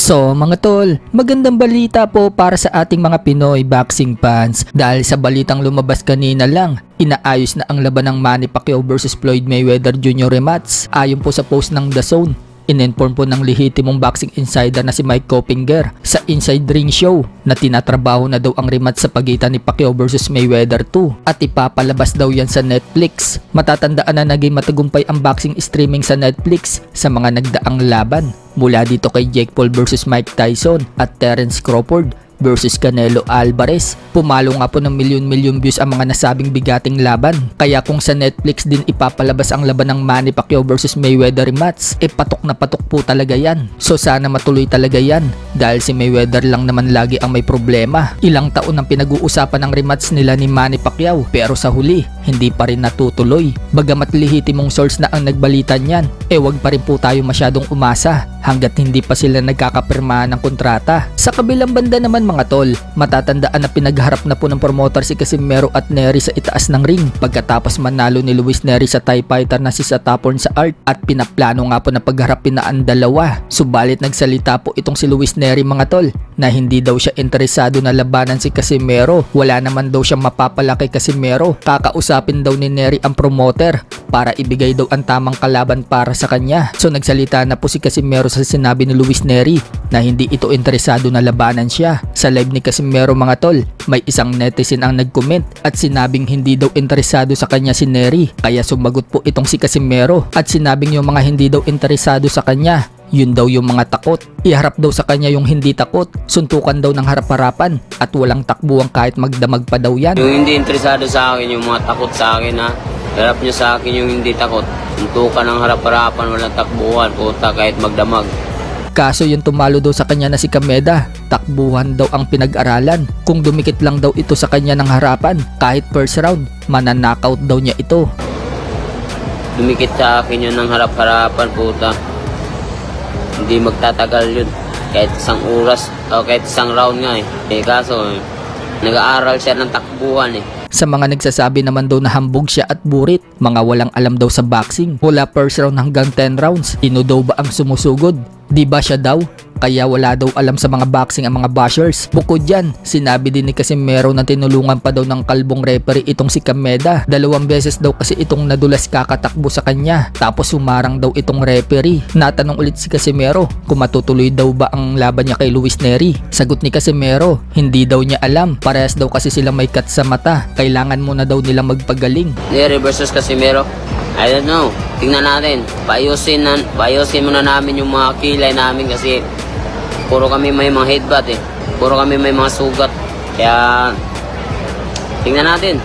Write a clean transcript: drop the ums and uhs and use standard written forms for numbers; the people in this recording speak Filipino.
So mga tol, magandang balita po para sa ating mga Pinoy boxing fans dahil sa balitang lumabas kanina lang, inaayos na ang laban ng Manny Pacquiao vs Floyd Mayweather Jr. rematch. Ayon po sa post ng The Zone, in-inform po ng lehitimong boxing insider na si Mike Coppinger sa Inside Ring Show na tinatrabaho na daw ang rematch sa pagitan ni Pacquiao vs Mayweather 2 at ipapalabas daw yan sa Netflix. Matatandaan na naging matagumpay ang boxing streaming sa Netflix sa mga nagdaang laban mula dito kay Jake Paul vs Mike Tyson at Terence Crawford versus Canelo Alvarez. Pumalo nga po ng milyon-milyon views ang mga nasabing bigating laban. Kaya kung sa Netflix din ipapalabas ang laban ng Manny Pacquiao versus Mayweather rematch, patok na patok po talaga yan. So sana matuloy talaga yan dahil si Mayweather lang naman lagi ang may problema. Ilang taon ang pinag-uusapan ng rematch nila ni Manny Pacquiao pero sa huli, hindi pa rin natutuloy. Bagamat lehitimong source na ang nagbalita niyan, wag pa rin po tayo masyadong umasa hanggat hindi pa sila nagkakapirmahan ng kontrata. Sa kabilang banda naman mga tol, matatandaan na pinagharap na po ng promoter si Casimero at Nery sa itaas ng ring pagkatapos manalo ni Luis Nery sa Thai fighter na si Sataporn sa Art at pinaplano nga po na pagharapin na ang dalawa. Subalit nagsalita po itong si Luis Nery mga tol na hindi daw siya interesado na labanan si Casimero. Wala naman daw siyang mapapala kay Casimero. Kakausapin daw ni Nery ang promoter para ibigay daw ang tamang kalaban para sa kanya. So nagsalita na po si Casimero sa sinabi ni Luis Nery na hindi ito interesado na labanan siya. Sa live ni Casimero mga tol, may isang netizen ang nag-comment at sinabing hindi daw interesado sa kanya si Nery. Kaya sumagot po itong si Casimero at sinabing yung mga hindi daw interesado sa kanya, yun daw yung mga takot. Iharap daw sa kanya yung hindi takot, suntukan daw ng harap-harapan at walang takbuhan kahit magdamag pa daw yan. Yung hindi interesado sa akin, yung mga takot sa akin ha, harap nyo sa akin yung hindi takot, suntukan ng harap-harapan, walang takbuhan, puta kahit magdamag. Kaso yung tumalo daw sa kanya na si Kameda, takbuhan daw ang pinag-aralan. Kung dumikit lang daw ito sa kanya ng harapan, kahit first round, mananakaut daw niya ito. Dumikit sa akin yun ng harap-harapan, puta. Hindi magtatagal yun. Kahit isang oras, o kahit isang round nga kaso, nag-aaral siya ng takbuhan Sa mga nagsasabi naman daw na hambog siya at burit, mga walang alam daw sa boxing. Mula first round hanggang 10 rounds, ino daw ba ang sumusugod? Di ba siya daw? Kaya wala daw alam sa mga boxing ang mga bashers. Bukod dyan, sinabi din ni Casimero na tinulungan pa daw ng kalbong referee itong si Kameda. 2 beses daw kasi itong nadulas kakatakbo sa kanya. Tapos humarang daw itong referee. Natanong ulit si Casimero kung matutuloy daw ba ang laban niya kay Luis Nery. Sagot ni Casimero, hindi daw niya alam. Parehas daw kasi sila may cut sa mata. Kailangan muna daw nila magpagaling. Nery versus Casimero, I don't know. Tingnan natin. Paayusin muna namin yung mga kilay namin kasi puro kami may mga headbutt Puro kami may mga sugat. Kaya tingnan natin.